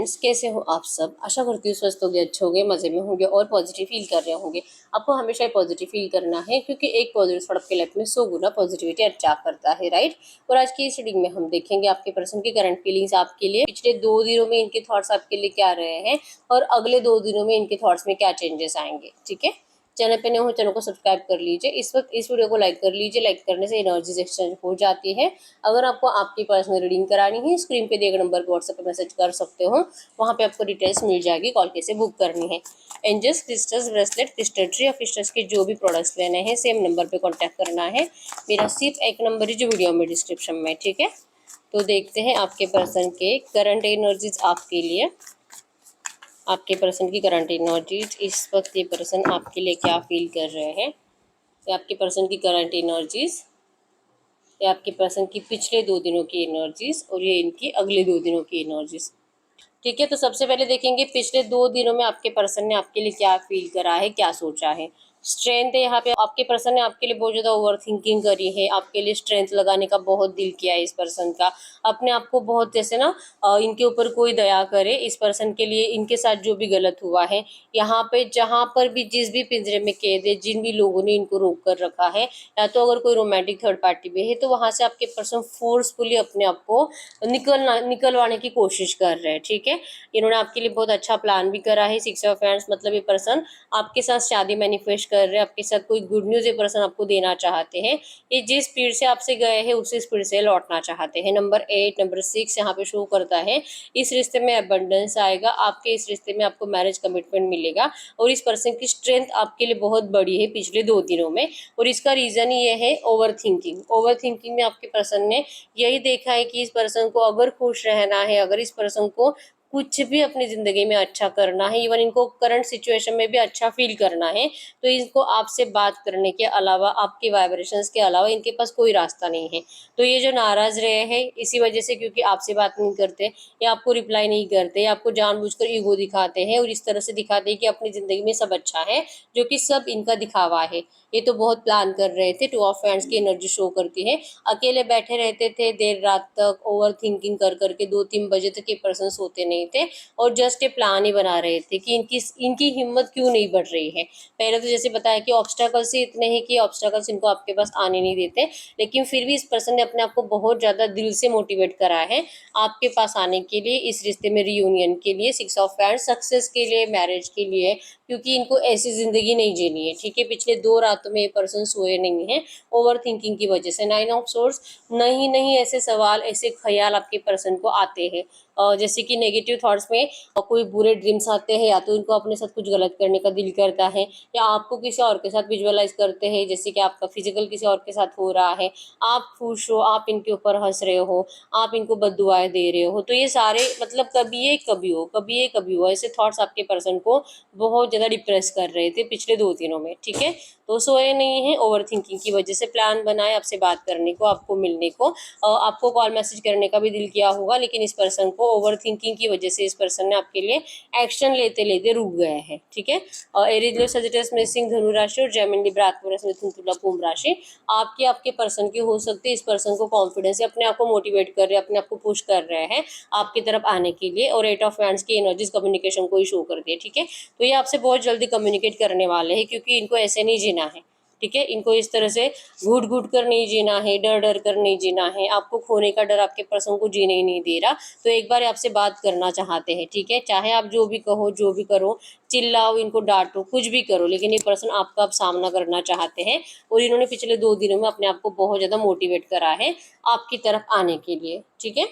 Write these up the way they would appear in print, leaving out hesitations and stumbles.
Friends, कैसे हो आप सब। आशा करती हूँ स्वस्थ होंगे, अच्छे होंगे, मज़े में होंगे और पॉजिटिव फील कर रहे होंगे। आपको हमेशा पॉजिटिव फील करना है क्योंकि एक पॉजिटिव थॉट आपके लाइफ में 100 गुना पॉजिटिविटी अट्रैक्ट करता है, राइट। और आज की इस रीडिंग में हम देखेंगे आपके पर्सन की करंट फीलिंग्स आपके लिए, पिछले 2 दिनों में इनके थॉट्स आपके लिए क्या रहे हैं और अगले 2 दिनों में इनके थॉट्स में क्या चेंजेस आएंगे। ठीक है, चैनल पे नए हो चैनल को सब्सक्राइब कर लीजिए। इस वक्त इस वीडियो को लाइक कर लीजिए। लाइक करने से एनर्जीज एक्सचेंज हो जाती है। अगर आपको आपकी पर्सनल रीडिंग करानी है, स्क्रीन पे दिए गए नंबर पर व्हाट्सएप पे मैसेज कर सकते हो, वहाँ पे आपको डिटेल्स मिल जाएगी। कॉल कैसे बुक करनी है। Angels, crystals, bracelet, crystal tree या क्रिस्टल्स के जो भी प्रोडक्ट्स लेने हैं सेम नंबर पे कॉन्टैक्ट करना है। मेरा सिर्फ एक नंबर है जो वीडियो में डिस्क्रिप्शन में, ठीक है। तो देखते हैं आपके पर्सन के करंट एनर्जीज आपके लिए। आपके पर्सन की करंट एनर्जीज इस वक्त ये पर्सन आपके लिए क्या फील कर रहे हैं। ये आपके पर्सन की करंट एनर्जीज, ये आपके पर्सन की पिछले 2 दिनों की एनर्जीज और ये इनकी अगले 2 दिनों की एनर्जीज। ठीक है, तो सबसे पहले देखेंगे पिछले 2 दिनों में आपके पर्सन ने आपके लिए क्या फील करा है, क्या सोचा है। स्ट्रेंथ है यहाँ पे, आपके पर्सन ने आपके लिए बहुत ज़्यादा ओवर थिंकिंग करी है। आपके लिए स्ट्रेंथ लगाने का बहुत दिल किया है इस पर्सन का। अपने आप को बहुत जैसे ना इनके ऊपर कोई दया करे इस पर्सन के लिए। इनके साथ जो भी गलत हुआ है, यहाँ पे जहाँ पर भी जिस भी पिंजरे में कैद है, जिन भी लोगों ने इनको रोक कर रखा है, या तो अगर कोई रोमांटिक थर्ड पार्टी भी है तो वहाँ से आपके पर्सन फोर्सफुली अपने आप को निकलवाने की कोशिश कर रहे हैं। ठीक है, इन्होंने आपके लिए बहुत अच्छा प्लान भी करा है। 6 ऑफ हैंड्स मतलब ये पर्सन आपके साथ शादी मैनिफेस्ट कर रहे हैं। आपके साथ कोई गुड न्यूज़ ये पर्सन आपको देना चाहते हैं। ये जिस स्पीड से आपसे गए हैं उसी स्पीड से लौटना चाहते हैं। नंबर 8, नंबर 6 यहाँ पे शो करता है। इस रिश्ते में अबंडेंस आएगा। आपके इस रिश्ते में आपको मैरिज कमिटमेंट मिलेगा और इस पर्सन की स्ट्रेंथ आपके लिए बहुत बड़ी है पिछले 2 दिनों में। और इसका रीज़न ये है ओवर थिंकिंग। ओवर थिंकिंग में आपके पर्सन ने यही देखा है कि इस पर्सन को अगर खुश रहना है, अगर इस पर्सन को कुछ भी अपनी ज़िंदगी में अच्छा करना है, इवन इनको करंट सिचुएशन में भी अच्छा फील करना है, तो इनको आपसे बात करने के अलावा, आपके वाइब्रेशंस के अलावा इनके पास कोई रास्ता नहीं है। तो ये जो नाराज़ रहे हैं इसी वजह से, क्योंकि आपसे बात नहीं करते या आपको रिप्लाई नहीं करते या आपको जानबूझकर ईगो दिखाते हैं और इस तरह से दिखाते हैं कि अपनी ज़िंदगी में सब अच्छा है, जो कि सब इनका दिखावा है। ये तो बहुत प्लान कर रहे थे। 2 ऑफ हैंड्स की एनर्जी शो करती है। अकेले बैठे रहते थे देर रात तक, ओवर थिंकिंग कर करके 2-3 बजे तक ये पर्सन सोते नहीं थे और जस्ट ये प्लान ही बना रहे थे कि इनकी हिम्मत क्यों नहीं बढ़ रही है। पहले तो जैसे बताया कि ऑब्स्टैकल्स ही इतने हैं कि ऑब्स्टैकल्स इनको आपके पास आने नहीं देते, लेकिन फिर भी इस पर्सन ने अपने आप को बहुत ज़्यादा दिल से मोटिवेट करा है आपके पास आने के लिए, इस रिश्ते में रियूनियन के लिए। 6 ऑफ हैंड्स सक्सेस के लिए, मैरिज के लिए, क्योंकि इनको ऐसी ज़िंदगी नहीं जीनी है। ठीक है, पिछले 2 रातों में ये पर्सन सोए नहीं है ओवर थिंकिंग की वजह से। 9 ऑफ सोर्स, नहीं नहीं ऐसे सवाल, ऐसे ख्याल आपके पर्सन को आते हैं। जैसे कि नेगेटिव थॉट्स में कोई बुरे ड्रीम्स आते हैं, या तो इनको अपने साथ कुछ गलत करने का दिल करता है, या आपको किसी और के साथ विजुअलाइज करते हैं, जैसे कि आपका फिजिकल किसी और के साथ हो रहा है, आप खुश हो, आप इनके ऊपर हंस रहे हो, आप इनको बद्दुआएं दे रहे हो। तो ये सारे मतलब कभी ये कभी हो, कभी ये कभी हो, ऐसे थॉट्स आपके पर्सन को बहुत ज़्यादा डिप्रेस कर रहे थे पिछले 2 दिनों में। ठीक है, तो सोए नहीं है ओवर थिंकिंग की वजह से। प्लान बनाए आपसे बात करने को, आपको मिलने को, आपको कॉल मैसेज करने का भी दिल किया होगा, लेकिन इस पर्सन को ओवर थिंकिंग की वजह से इस पर्सन ने आपके लिए एक्शन लेते लेते रुक गए हैं। ठीक है, एरीज, लियो, सजिटेरियस, मेषिंग, धनु राशि और जेमिनी, लिब्रा, एक्वेरियस, मिथुन, तुला, कुंभ राशि आपके पर्सन की हो सकती है। इस पर्सन को कॉन्फिडेंस है, अपने आप को मोटिवेट कर रहे हैं, अपने आप को पुश कर रहे हैं आपकी तरफ आने के लिए। और 8 ऑफ हैंड्स की एनर्जीज कम्युनिकेशन को ही शो करती है। ठीक है, तो ये आपसे बहुत जल्दी कम्युनिकेट करने वाले हैं, क्योंकि इनको ऐसे नहीं जीना है। ठीक है, इनको इस तरह से घुट घुट कर नहीं जीना है, डर डर कर नहीं जीना है। आपको खोने का डर आपके पर्सन को जीने ही नहीं दे रहा। तो एक बार आपसे बात करना चाहते हैं। ठीक है, चाहे आप जो भी कहो, जो भी करो, चिल्लाओ, इनको डांटो, कुछ भी करो, लेकिन ये पर्सन आपका अब सामना करना चाहते हैं। और इन्होंने पिछले 2 दिनों में अपने आप को बहुत ज़्यादा मोटिवेट करा है आपकी तरफ आने के लिए। ठीक है,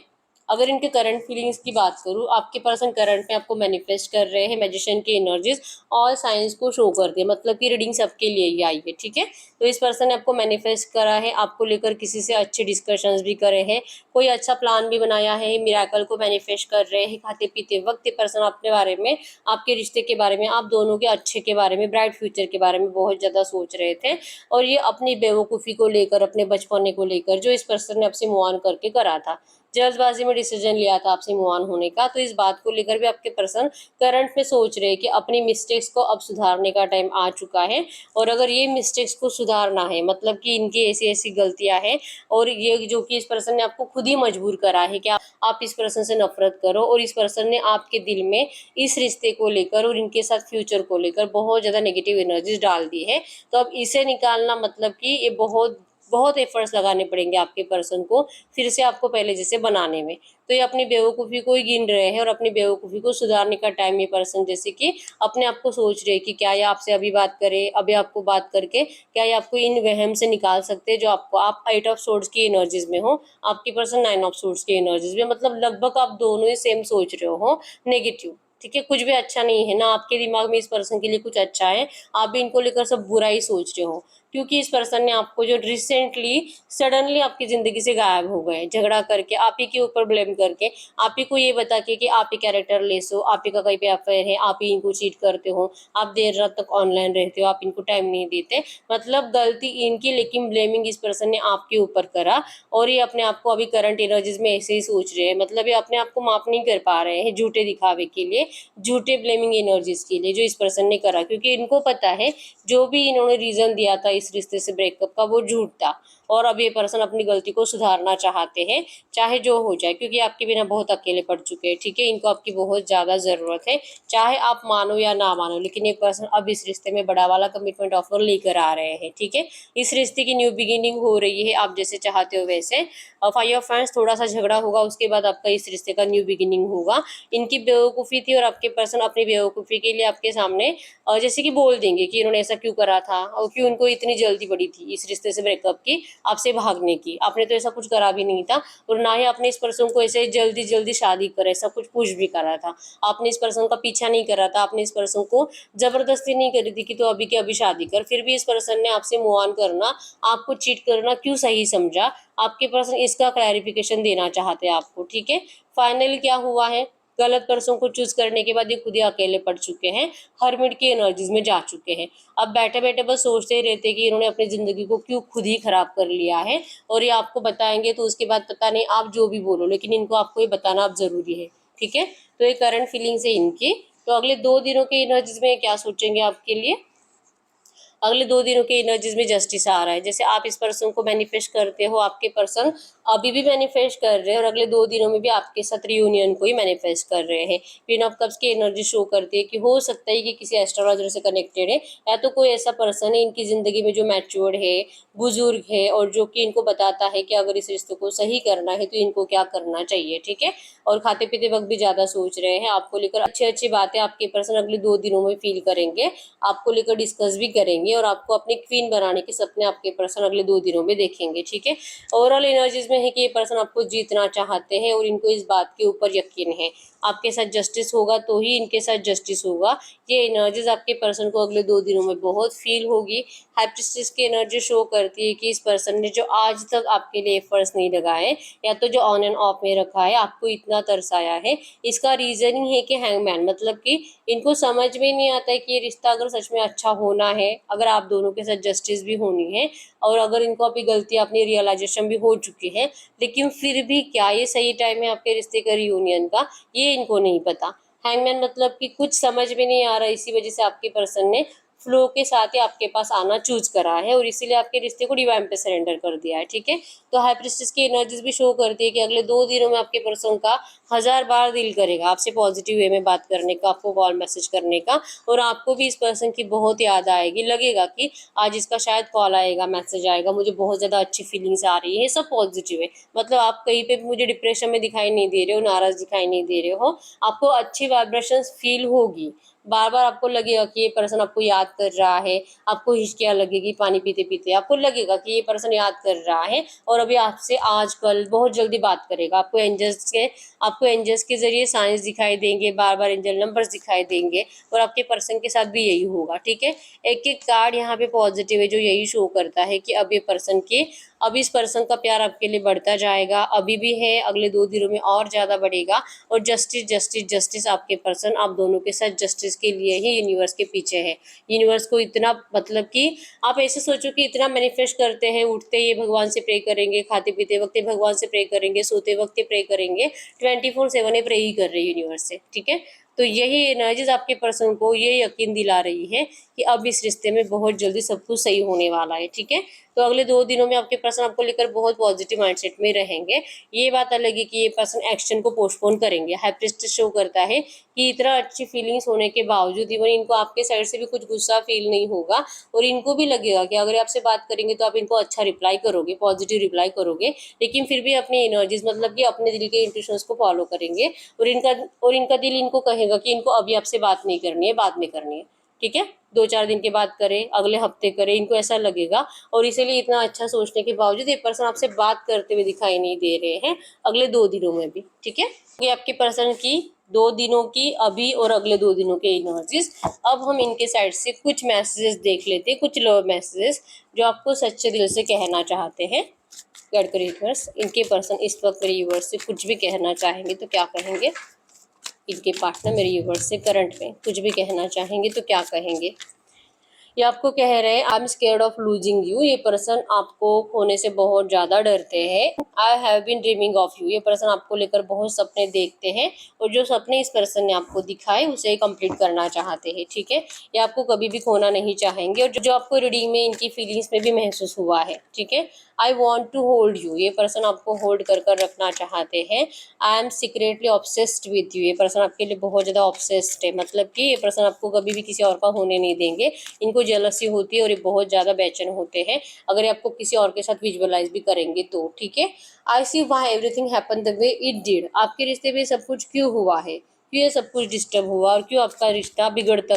अगर इनके करंट फीलिंग्स की बात करूँ, आपके पर्सन करंट में आपको मैनिफेस्ट कर रहे हैं। मैजिशियन की एनर्जीज ऑल साइंस को शो करती है, मतलब कि रीडिंग सबके लिए ही आई है। ठीक है, तो इस पर्सन ने आपको मैनिफेस्ट करा है, आपको लेकर किसी से अच्छे डिस्कशंस भी करे हैं, कोई अच्छा प्लान भी बनाया है, मिराकल को मैनिफेस्ट कर रहे हैं। खाते पीते वक्त ये पर्सन अपने बारे में, आपके रिश्ते के बारे में, आप दोनों के अच्छे के बारे में, ब्राइट फ्यूचर के बारे में बहुत ज़्यादा सोच रहे थे। और ये अपनी बेवकूफ़ी को लेकर, अपने बचपने को लेकर जो इस पर्सन ने आपसे मूव ऑन करके करा था, जल्दबाजी में डिसीजन लिया था आपसे मूव ऑन होने का, तो इस बात को लेकर भी आपके पर्सन करंट में सोच रहे हैं कि अपनी मिस्टेक्स को अब सुधारने का टाइम आ चुका है। और अगर ये मिस्टेक्स को सुधारना है, मतलब कि इनकी ऐसी ऐसी गलतियां हैं और ये जो कि इस पर्सन ने आपको खुद ही मजबूर करा है कि आप इस पर्सन से नफरत करो, और इस पर्सन ने आपके दिल में इस रिश्ते को लेकर और इनके साथ फ्यूचर को लेकर बहुत ज़्यादा नेगेटिव एनर्जीज डाल दी है। तो अब इसे निकालना मतलब कि ये बहुत बहुत एफर्ट्स लगाने पड़ेंगे आपके पर्सन को फिर से आपको पहले जैसे बनाने में। तो ये अपनी बेवकूफ़ी को ही गिन रहे हैं और अपनी बेवकूफ़ी को सुधारने का टाइम ये पर्सन जैसे कि अपने आप को सोच रहे हैं कि क्या ये आपसे अभी बात करे, अभी आपको बात करके क्या ये आपको इन वहम से निकाल सकते हैं जो आपको, आप 8 ऑफ सोर्ड्स की एनर्जीज में हो, आपकी पर्सन 9 ऑफ सोर्ड्स की एनर्जीज में, मतलब लगभग आप दोनों ही सेम सोच रहे हो नेगेटिव। ठीक है, कुछ भी अच्छा नहीं है ना आपके दिमाग में इस पर्सन के लिए कुछ अच्छा है, आप भी इनको लेकर सब बुरा ही सोच रहे हो। क्योंकि इस पर्सन ने आपको जो रिसेंटली सडनली आपकी ज़िंदगी से गायब हो गए झगड़ा करके, आप ही के ऊपर ब्लेम करके, आप ही को ये बता के कि आप ही कैरेक्टर लेस हो, आप ही का कहीं पे अफेयर है, आप ही इनको चीट करते हो, आप देर रात तक ऑनलाइन रहते हो, आप इनको टाइम नहीं देते, मतलब गलती इनकी, लेकिन ब्लेमिंग इस पर्सन ने आपके ऊपर करा। और ये अपने आप को अभी करंट एनर्जीज में ऐसे ही सोच रहे हैं, मतलब ये अपने आप को माफ नहीं कर पा रहे हैं झूठे दिखावे के लिए, झूठे ब्लेमिंग एनर्जीज के लिए जो इस पर्सन ने करा, क्योंकि इनको पता है जो भी इन्होंने रीजन दिया था इस रिश्ते से ब्रेकअप का वो झूठ था। और अब ये पर्सन अपनी गलती को सुधारना चाहते हैं चाहे जो हो जाए, क्योंकि आपके बिना बहुत अकेले पड़ चुके हैं। ठीक है, इनको आपकी बहुत ज़्यादा ज़रूरत है, चाहे आप मानो या ना मानो, लेकिन ये पर्सन अब इस रिश्ते में बड़ा वाला कमिटमेंट ऑफर लेकर आ रहे हैं। ठीक है, इस रिश्ते की न्यू बिगिनिंग हो रही है, आप जैसे चाहते हो वैसे। फाइव ऑफ फ्रेंड्स, थोड़ा सा झगड़ा होगा, उसके बाद आपका इस रिश्ते का न्यू बिगिनिंग होगा। इनकी बेवकूफ़ी थी और आपके पर्सन अपनी बेवकूफ़ी के लिए आपके सामने जैसे कि बोल देंगे कि इन्होंने ऐसा क्यों करा था और क्यों इनको इतनी जल्दी पड़ी थी इस रिश्ते से ब्रेकअप की, आपसे भागने की। आपने तो ऐसा कुछ करा भी नहीं था, और ना ही आपने इस पर्सन को ऐसे जल्दी जल्दी शादी कर ऐसा कुछ पुश भी करा था। आपने इस पर्सन का पीछा नहीं करा था, आपने इस पर्सन को जबरदस्ती नहीं करी थी कि तो अभी के अभी शादी कर। फिर भी इस पर्सन ने आपसे मूव ऑन करना, आपको चीट करना क्यों सही समझा, आपके पर्सन इसका क्लैरिफिकेशन देना चाहते हैं आपको। ठीक है, फाइनली क्या हुआ है, गलत पर्सन को चूज करने के बाद ये खुद ही अकेले पड़ चुके हैं, हरमिट की एनर्जीज में जा चुके हैं। अब बैठे बैठे बस सोचते ही रहते कि इन्होंने अपनी जिंदगी को क्यों खुद ही खराब कर लिया है, और ये आपको बताएंगे तो उसके बाद पता नहीं आप जो भी बोलो, लेकिन इनको आपको ये बताना अब जरूरी है। ठीक है, तो ये करंट फीलिंग्स है इनकी। तो अगले 2 दिनों के एनर्जीज में क्या सोचेंगे आपके लिए, अगले 2 दिनों के एनर्जीज में जस्टिस आ रहा है। जैसे आप इस पर्सन को मैनिफेस्ट करते हो, आपके पर्सन अभी भी मैनिफेस्ट कर रहे हैं और अगले 2 दिनों में भी आपके साथ रियूनियन को ही मैनिफेस्ट कर रहे हैं। क्वीन ऑफ कप्स की एनर्जी शो करती है कि हो सकता है कि किसी एस्ट्रोलॉजर से कनेक्टेड है, या तो कोई ऐसा पर्सन है इनकी जिंदगी में जो मैच्योर्ड है, बुजुर्ग है, और जो कि इनको बताता है कि अगर इस रिश्ते को सही करना है तो इनको क्या करना चाहिए। ठीक है, और खाते पीते वक्त भी ज्यादा सोच रहे हैं, आपको लेकर अच्छी अच्छी बातें आपके पर्सन अगले 2 दिनों में फील करेंगे, आपको लेकर डिस्कस भी करेंगे, और आपको अपनी क्वीन बनाने के सपने आपके पर्सन अगले 2 दिनों में देखेंगे। ठीक है, ओवरऑल एनर्जीज में है कि ये पर्सन आपको जीतना चाहते हैं और इनको इस बात के ऊपर यकीन है आपके साथ जस्टिस होगा तो ही इनके साथ जस्टिस होगा। ये एनर्जीज आपके पर्सन को अगले 2 दिनों में बहुत फील होगी। हाई प्रीस्टेस की एनर्जी शो करती है कि इस पर्सन ने जो आज तक आपके लिए एफर्ट्स नहीं लगाए, या तो जो ऑन एंड ऑफ में रखा है, आपको इतना तरसाया है, इसका रीजन ही है कि हैंगमैन, मतलब कि इनको समझ में नहीं आता है कि ये रिश्ता अगर सच में अच्छा होना है, अगर आप दोनों के साथ जस्टिस भी होनी है, और अगर इनको अपनी गलतियां अपनी रियलाइजेशन भी हो चुकी है, लेकिन फिर भी क्या ये सही टाइम है आपके रिश्ते का रियूनियन का, ये इनको नहीं पता। हैंगमैन मतलब कि कुछ समझ में नहीं आ रहा, इसी वजह से आपके पर्सन ने फ्लो के साथ ही आपके पास आना चूज करा है और इसीलिए आपके रिश्ते को डिवाइन पे सरेंडर कर दिया है। ठीक है, तो हाई प्रीस्टेस की एनर्जीज भी शो करती है कि अगले 2 दिनों में आपके पर्सन का 1000 बार दिल करेगा आपसे पॉजिटिव वे में बात करने का, आपको कॉल मैसेज करने का, और आपको भी इस पर्सन की बहुत याद आएगी, लगेगा कि आज इसका शायद कॉल आएगा, मैसेज आएगा, मुझे बहुत ज़्यादा अच्छी फीलिंग्स आ रही है, सब पॉजिटिव है। मतलब आप कहीं पे भी मुझे डिप्रेशन में दिखाई नहीं दे रहे हो, नाराज दिखाई नहीं दे रहे हो, आपको अच्छी वाइब्रेशंस फील होगी। बार बार आपको लगेगा कि ये पर्सन आपको याद कर रहा है, आपको हिचकियाँ लगेगी पानी पीते पीते, आपको लगेगा कि ये पर्सन याद कर रहा है और अभी आपसे आज कल बहुत जल्दी बात करेगा। आपको एंजल्स के जरिए साइंस दिखाई देंगे, बार बार एंजल नंबर्स दिखाई देंगे, और आपके पर्सन के साथ भी यही होगा। ठीक है, एक एक कार्ड यहाँ पे पॉजिटिव है जो यही शो करता है कि अब ये पर्सन के, अब इस पर्सन का प्यार आपके लिए बढ़ता जाएगा, अभी भी है, अगले 2 दिनों में और ज़्यादा बढ़ेगा, और जस्टिस जस्टिस जस्टिस आपके पर्सन आप दोनों के साथ जस्टिस के लिए ही यूनिवर्स के पीछे है। यूनिवर्स को इतना मतलब कि आप ऐसे सोचो कि इतना मैनिफेस्ट करते हैं, उठते ही भगवान से प्रे करेंगे, खाते पीते वक्त भगवान से प्रे करेंगे, सोते वक्त प्रे करेंगे, 24/7 ये प्रे ही कर रहे हैं यूनिवर्स से, ठीक है। तो यही एनर्जीज आपके पर्सन को ये यकीन दिला रही है कि अब इस रिश्ते में बहुत जल्दी सब कुछ सही होने वाला है, ठीक है। तो अगले 2 दिनों में आपके पर्सन आपको लेकर बहुत पॉजिटिव माइंडसेट में रहेंगे। ये बात अलग है कि ये पर्सन एक्शन को पोस्टपोन करेंगे। हाई प्रीस्टेस शो करता है कि इतना अच्छी फीलिंग्स होने के बावजूद इवन इनको आपके साइड से भी कुछ गुस्सा फील नहीं होगा और इनको भी लगेगा कि अगर आपसे बात करेंगे तो आप इनको अच्छा रिप्लाई करोगे, पॉजिटिव रिप्लाई करोगे, लेकिन फिर भी अपनी एनर्जीज मतलब कि अपने दिल के इंट्यूशंस को फॉलो करेंगे और इनका दिल इनको कहेगा कि इनको अभी आपसे बात नहीं करनी है, बाद में करनी है, ठीक है। 2-4 दिन के बाद करें, अगले हफ्ते करें, इनको ऐसा लगेगा। और इसीलिए इतना अच्छा सोचने के बावजूद ये पर्सन आपसे बात करते हुए दिखाई नहीं दे रहे हैं अगले 2 दिनों में भी, ठीक है। ये आपके पर्सन की 2 दिनों की अभी और अगले 2 दिनों के एनर्जीज। अब हम इनके साइड से कुछ मैसेजेस देख लेते हैं, कुछ लव मैसेजेस जो आपको सच्चे दिल से कहना चाहते हैं। गॉड क्रिएटर्स, इनके पर्सन इस वक्त मेरे यूनिवर्स से कुछ भी कहना चाहेंगे तो क्या कहेंगे? इनके पार्टनर मेरे यूनिवर्स से करंट में कुछ भी कहना चाहेंगे तो क्या कहेंगे? ये आपको कह रहे हैं I am scared of losing you. ये पर्सन आपको खोने से बहुत ज्यादा डरते हैं। I have been dreaming of you. ये पर्सन आपको लेकर बहुत सपने देखते हैं और जो सपने इस पर्सन ने आपको दिखाए उसे कंप्लीट करना चाहते हैं, ठीक है। ये आपको कभी भी खोना नहीं चाहेंगे और जो आपको रीडिंग में इनकी फीलिंग्स में भी महसूस हुआ है, ठीक है। I want to hold you. ये पर्सन आपको होल्ड कर रखना चाहते हैं। I am secretly obsessed with you. ये पर्सन आपके लिए बहुत ज़्यादा ऑब्सेस्ड है, मतलब कि ये पर्सन आपको कभी भी किसी और का होने नहीं देंगे। इनको जेलसी होती है और ये बहुत ज़्यादा बेचैन होते हैं अगर ये आपको किसी और के साथ विजुअलाइज भी करेंगे तो, ठीक है। I see why everything happen the way it did. आपके रिश्ते में सब कुछ क्यों हुआ है, क्यों ये सब कुछ डिस्टर्ब हुआ और क्यों आपका रिश्ता बिगड़ता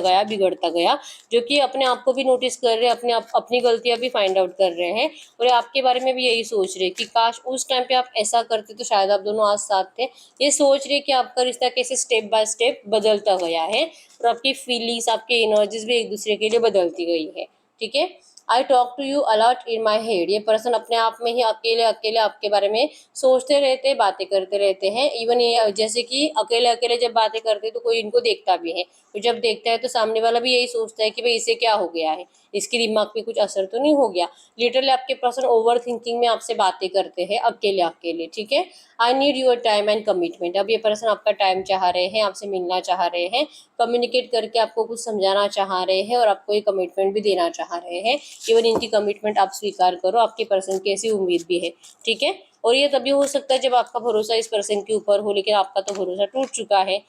गया, जो कि अपने आप को भी नोटिस कर रहे हैं, अपनी गलतियां भी फाइंड आउट कर रहे हैं और आपके बारे में भी यही सोच रहे हैं कि काश उस टाइम पे आप ऐसा करते तो शायद आप दोनों आज साथ थे। ये सोच रहे कि आपका रिश्ता कैसे स्टेप बाय स्टेप बदलता गया है और आपकी फीलिंग्स, आपकी एनर्जीज भी एक दूसरे के लिए बदलती गई है, ठीक है। I talk to you a lot in my head. ये पर्सन अपने आप में ही अकेले अकेले आपके बारे में सोचते रहते हैं, बातें करते रहते हैं। इवन ये जैसे कि अकेले अकेले जब बातें करते हैं तो कोई इनको देखता भी है, तो जब देखता है तो सामने वाला भी यही सोचता है कि भाई इसे क्या हो गया है, इसके दिमाग पे कुछ असर तो नहीं हो गया। लिटरली आपके पर्सन ओवर थिंकिंग में आपसे बातें करते हैं अकेले अकेले, ठीक है। I need your time and commitment. अब ये पर्सन आपका टाइम चाह रहे हैं, आपसे मिलना चाह रहे हैं, कम्युनिकेट करके आपको कुछ समझाना चाह रहे हैं और आपको ये कमिटमेंट भी देना चाह रहे हैं। इवन इनकी कमिटमेंट आप स्वीकार करो, आपके पर्सन की ऐसी उम्मीद भी है, ठीक है। और ये तभी हो सकता है जब आपका भरोसा इस पर्सन के ऊपर हो, लेकिन आपका तो भरोसा टूट चुका है।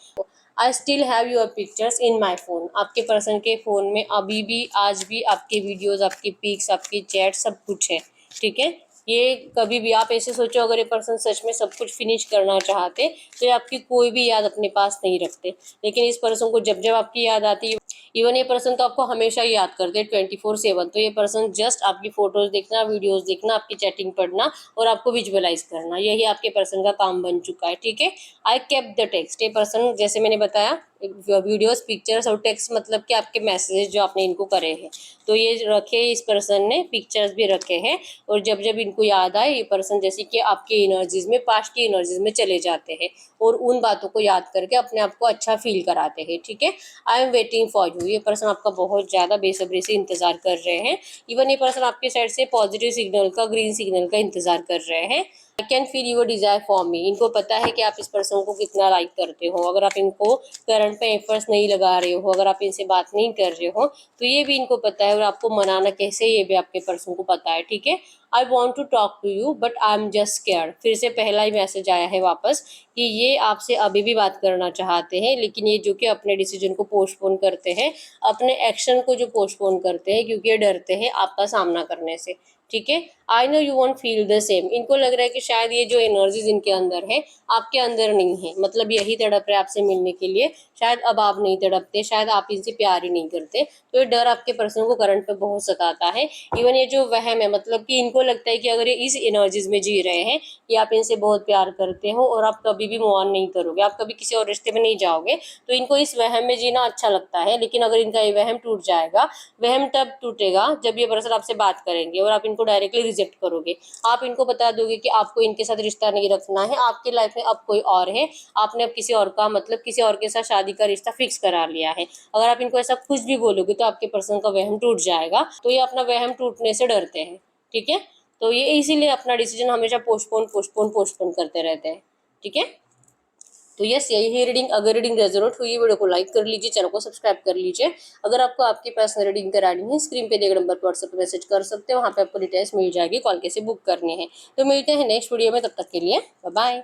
I still have your pictures in my phone. आपके पर्सन के फ़ोन में अभी भी आज भी आपके वीडियोज़, आपकी पिक्स, आपकी चैट सब कुछ है, ठीक है। ये कभी भी आप ऐसे सोचो अगर ये पर्सन सच में सब कुछ फिनिश करना चाहते तो ये आपकी कोई भी याद अपने पास नहीं रखते, लेकिन इस पर्सन को जब जब आपकी याद आती है, इवन ये पर्सन तो आपको हमेशा ही याद करते हैं 24/7। तो ये पर्सन जस्ट आपकी फोटोज देखना, वीडियोस देखना, आपकी चैटिंग पढ़ना और आपको विजुअलाइज करना, यही आपके पर्सन का काम बन चुका है, ठीक है। I kept the text. ये पर्सन जैसे मैंने बताया वीडियोस, पिक्चर्स और टेक्स्ट मतलब कि आपके मैसेज जो आपने इनको करे हैं, तो ये रखे इस पर्सन ने, पिक्चर्स भी रखे हैं। और जब जब इनको याद आए ये पर्सन जैसे कि आपकी एनर्जीज में, पास्ट की एनर्जीज में चले जाते हैं और उन बातों को याद करके अपने आप को अच्छा फील कराते हैं, ठीक है। I am waiting for you. ये पर्सन आपका बहुत ज़्यादा बेसब्री से इंतजार कर रहे हैं। इवन ये पर्सन आपके साइड से पॉजिटिव सिग्नल का, ग्रीन सिग्नल का इंतजार कर रहे हैं। I can feel your desire for me. इनको पता है कि आप इस पर्सन को कितना लाइक करते हो। अगर आप इनको करंट पे एफर्ट्स नहीं लगा रहे हो, अगर आप इनसे बात नहीं कर रहे हो तो ये भी इनको पता है और आपको मनाना कैसे ये भी आपके पर्सन को पता है, ठीक है। I want to talk to you but I am just scared. फिर से पहला ही मैसेज आया है वापस कि ये आपसे अभी भी बात करना चाहते हैं, लेकिन ये जो कि अपने डिसीजन को पोस्टपोन करते हैं, अपने एक्शन को जो पोस्टपोन करते हैं क्योंकि ये डरते हैं आपका सामना करने से, ठीक है। I know you want feel the same. इनको लग रहा है कि शायद ये जो एनर्जीज इनके अंदर है आपके अंदर नहीं है, मतलब यही तड़प रहे आपसे मिलने के लिए, शायद अब आप नहीं तड़पते, शायद आप इनसे प्यार ही नहीं करते। तो ये डर आपके पर्सन को करंट पे बहुत सताता है। इवन ये जो वहम है, मतलब कि इनको लगता है कि अगर ये इस एनर्जीज में जी रहे हैं कि आप इनसे बहुत प्यार करते हो और आप कभी भी मूव ऑन नहीं करोगे, आप कभी किसी और रिश्ते में नहीं जाओगे, तो इनको इस वहम में जीना अच्छा लगता है। लेकिन अगर इनका ये वहम टूट जाएगा, वहम तब टूटेगा जब ये पर्सन आपसे बात करेंगे और आप इनको डायरेक्टली रिजेक्ट करोगे। आप इनको बता दोगे कि आप आपको इनके साथ रिश्ता नहीं रखना है, आपकी लाइफ में अब कोई और है, आपने अब किसी और का मतलब किसी और के साथ शादी का रिश्ता फिक्स करा लिया है। अगर आप इनको ऐसा कुछ भी बोलोगे तो आपके पर्सन का वहम टूट जाएगा। तो ये अपना वहम टूटने से डरते हैं, ठीक है। तो ये इसीलिए अपना डिसीजन हमेशा पोस्टपोन पोस्टपोन पोस्टपोन करते रहते हैं, ठीक है। तो यस, यही रीडिंग, अगर रीडिंग रेजोनेट हुई वीडियो को लाइक कर लीजिए, चैनल को सब्सक्राइब कर लीजिए। अगर आपको आपकी पर्सनल रीडिंग करानी है, स्क्रीन पे दिए गए नंबर पर व्हाट्सएप पे मैसेज कर सकते हैं, वहाँ पे आपको डिटेल्स मिल जाएगी, कॉल कैसे बुक करनी है। तो मिलते हैं नेक्स्ट वीडियो में, तब तक के लिए बाय बाय।